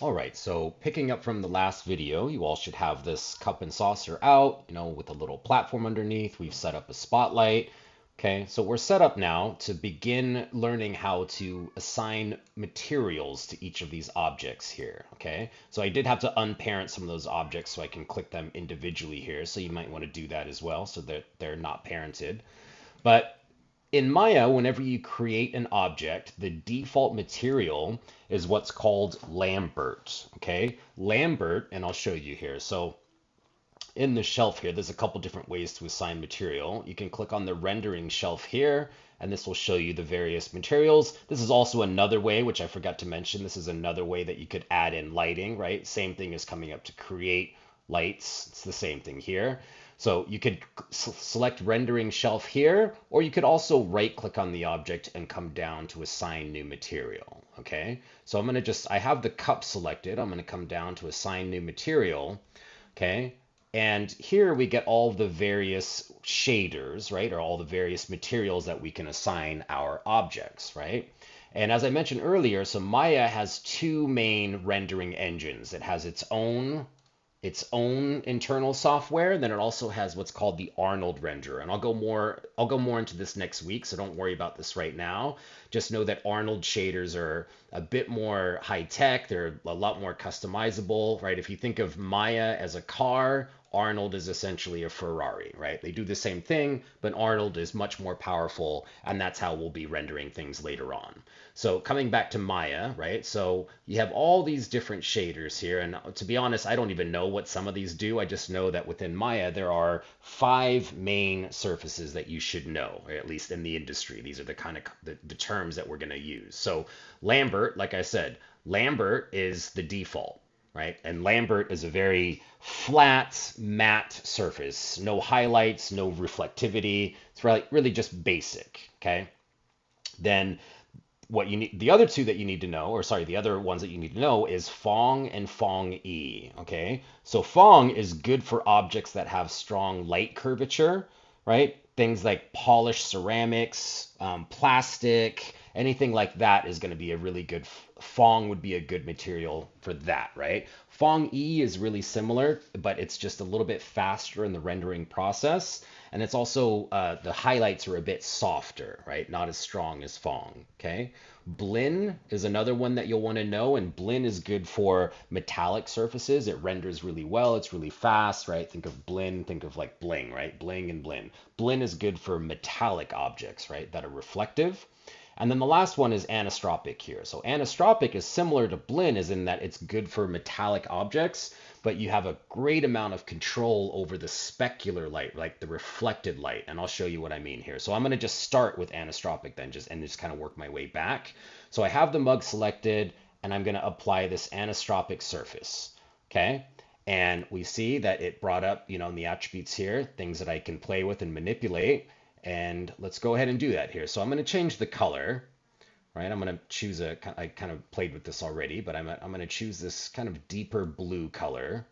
All right, so picking up from the last video, you all should have this cup and saucer out, with a little platform underneath. We've set up a spotlight. Okay, so we're set up now to begin learning how to assign materials to each of these objects here. Okay, so I did have to unparent some of those objects so I can click them individually here. So you might want to do that as well so that they're not parented. But in Maya, whenever you create an object, the default material is what's called Lambert. Okay, Lambert, and I'll show you here. So in the shelf here, there's a couple different ways to assign material. You can click on the rendering shelf here, and this will show you the various materials. This is also another way, which I forgot to mention. This is another way that you could add in lighting, right? Same thing as coming up to create lights. It's the same thing here. So you could select rendering shelf here, or you could also right click on the object and come down to assign new material. Okay, so I have the cup selected. I'm going to come down to assign new material. Okay, and here we get all the various shaders, right, or all the various materials that we can assign our objects, right? And as I mentioned earlier, so Maya has two main rendering engines. It has its own internal software. Then it also has what's called the Arnold renderer. And I'll go more into this next week, so don't worry about this right now. Just know that Arnold shaders are a bit more high tech. They're a lot more customizable, right? If you think of Maya as a car, Arnold is essentially a Ferrari, right? They do the same thing, but Arnold is much more powerful, and that's how we'll be rendering things later on. So coming back to Maya, right? So you have all these different shaders here, and to be honest, I don't even know what some of these do. I just know that within Maya, there are 5 main surfaces that you should know, or at least in the industry. These are the kind of the terms that we're going to use. So Lambert, like I said, Lambert is the default, right? And Lambert is a very flat, matte surface. No highlights, no reflectivity. It's really just basic, okay? Then what you need, the other two that you need to know, or sorry, the other ones that you need to know is Phong and Phong E, okay? So Phong is good for objects that have strong light curvature, right? Things like polished ceramics, plastic, anything like that is going to be a really good, Phong would be a good material for that, right? Phong E is really similar, but it's just a little bit faster in the rendering process. And it's also, the highlights are a bit softer, right? Not as strong as Phong, okay? Blinn is another one that you'll want to know, and Blinn is good for metallic surfaces. It renders really well. It's really fast, right? Think of Blinn, think of like bling, right? Bling and Blinn. Blinn is good for metallic objects, right? That are reflective. And then the last one is anisotropic here. So anisotropic is similar to Blinn as in that it's good for metallic objects, but you have a great amount of control over the specular light, like the reflected light. And I'll show you what I mean here. So I'm going to just start with anisotropic then, just kind of work my way back. So I have the mug selected, and I'm going to apply this anisotropic surface. Okay. And we see that it brought up, in the attributes here, things that I can play with and manipulate. And let's go ahead and do that here. So I'm going to change the color, right? I'm going to choose I kind of played with this already, but I'm going to choose this kind of deeper blue color.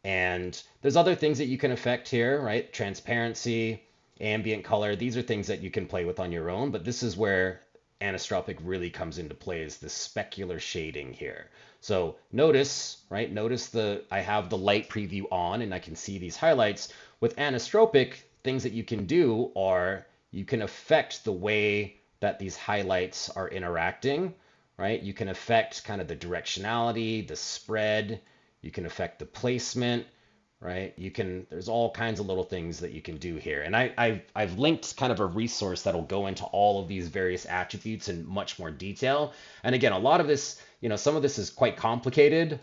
And there's other things that you can affect here, right? Transparency, ambient color. These are things that you can play with on your own, but this is where anisotropic really comes into play, is the specular shading here. So notice, right? Notice I have the light preview on and I can see these highlights. With anisotropic, things that you can do are you can affect the way that these highlights are interacting, right? You can affect kind of the directionality, the spread, you can affect the placement, right? There's all kinds of little things that you can do here. And I've linked kind of a resource that'll go into all of these various attributes in much more detail. And again, a lot of this, some of this is quite complicated.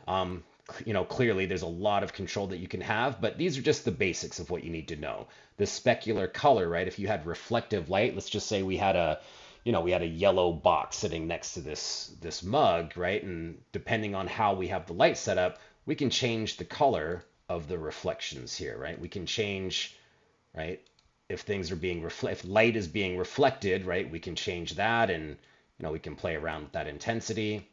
Clearly there's a lot of control that you can have, but these are just the basics of what you need to know. The specular color, right? If you had reflective light, let's just say we had a yellow box sitting next to this mug, right? And depending on how we have the light set up, we can change the color of the reflections here, right? We can change, right? If if light is being reflected, right? We can change that, and we can play around with that intensity,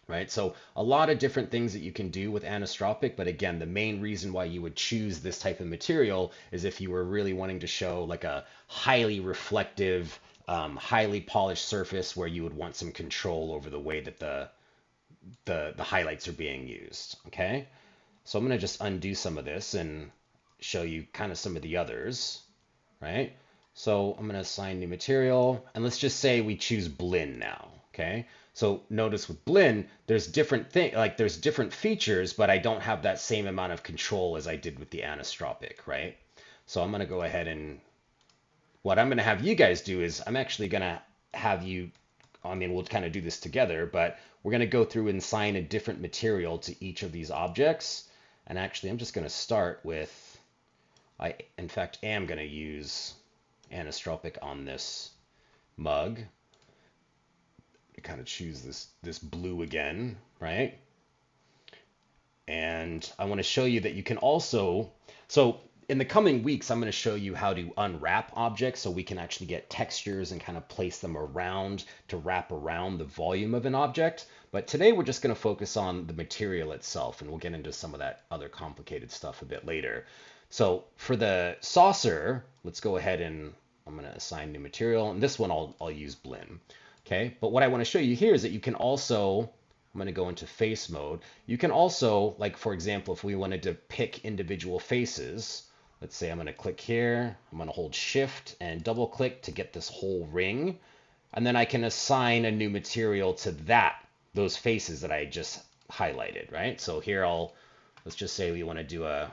right? So a lot of different things that you can do with anisotropic, but again, the main reason why you would choose this type of material is if you were really wanting to show like a highly reflective, highly polished surface where you would want some control over the way that the highlights are being used. Okay, so I'm going to just undo some of this and show you kind of some of the others, right? So I'm going to assign new material, and let's just say we choose Blinn now. Okay, so notice with Blinn, there's there's different features, but I don't have that same amount of control as I did with the anisotropic, right? So I'm going to go ahead and what I'm going to have you guys do is I'm actually going to have you, I mean, we'll kind of do this together, but we're going to go through and assign a different material to each of these objects. And actually, I'm just going to start with, I in fact am going to use anisotropic on this mug. I kind of choose this blue again, right? And I want to show you that you can also, so in the coming weeks, I'm going to show you how to unwrap objects so we can actually get textures and kind of place them around to wrap around the volume of an object. But today we're just going to focus on the material itself, and we'll get into some of that other complicated stuff a bit later. So for the saucer, let's go ahead and I'm going to assign new material, and this one I'll use Blinn. Okay, but what I want to show you here is that you can also, I'm going to go into face mode. You can also, like for example, if we wanted to pick individual faces, let's say I'm going to click here, I'm going to hold shift and double click to get this whole ring. And then I can assign a new material to those faces that I just highlighted, right? So here let's just say we want to do I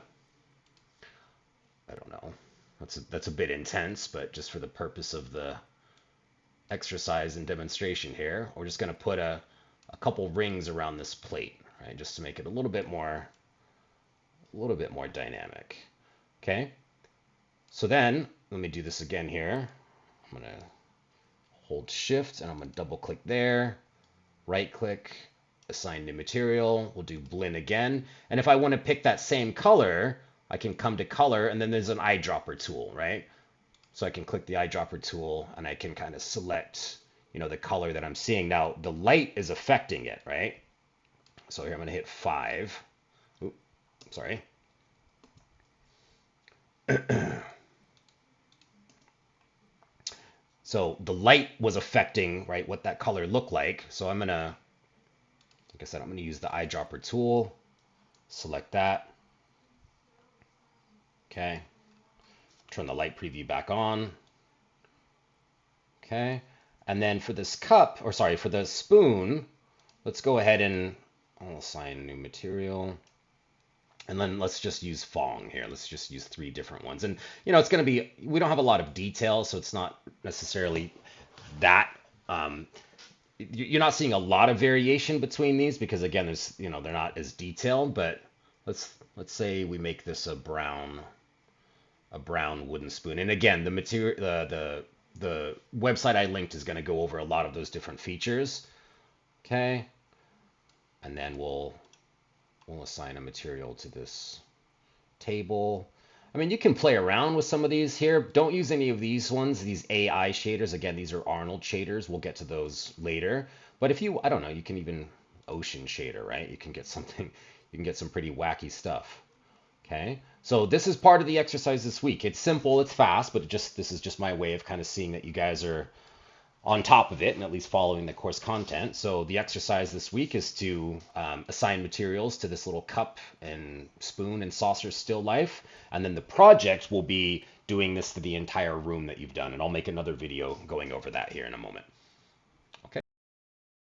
don't know, that's a bit intense, but just for the purpose of the exercise and demonstration here, we're just going to put a couple rings around this plate, right? Just to make it a little bit more dynamic. Okay. So then let me do this again here. I'm going to hold shift and I'm going to double click there, right click, assign new material. We'll do Blinn again. And if I want to pick that same color, I can come to color and then there's an eyedropper tool, right? So I can click the eyedropper tool and I can kind of select, the color that I'm seeing. Now the light is affecting it, right? So here I'm going to hit 5. Oops, sorry. So the light was affecting, right, what that color looked like. So I'm going to, like I said, I'm going to use the eyedropper tool, select that. Okay. Turn the light preview back on. Okay. And then for this cup, or sorry, for the spoon, let's go ahead and I'll assign new material. And then let's just use Phong here. Let's just use 3 different ones. And, it's going to be, we don't have a lot of detail, so it's not necessarily that, you're not seeing a lot of variation between these because, again, there's, they're not as detailed, but let's say we make this a brown wooden spoon. And again, the material, the website I linked is going to go over a lot of those different features. Okay. And then we'll assign a material to this table. I mean, you can play around with some of these here. Don't use any of these ones, these AI shaders. Again, these are Arnold shaders. We'll get to those later. But if you, I don't know, you can even ocean shader, right? You can get some pretty wacky stuff. Okay, so this is part of the exercise this week. It's simple, it's fast, but this is just my way of kind of seeing that you guys are on top of it and at least following the course content. So the exercise this week is to assign materials to this little cup and spoon and saucer still life. And then the project will be doing this to the entire room that you've done. And I'll make another video going over that here in a moment.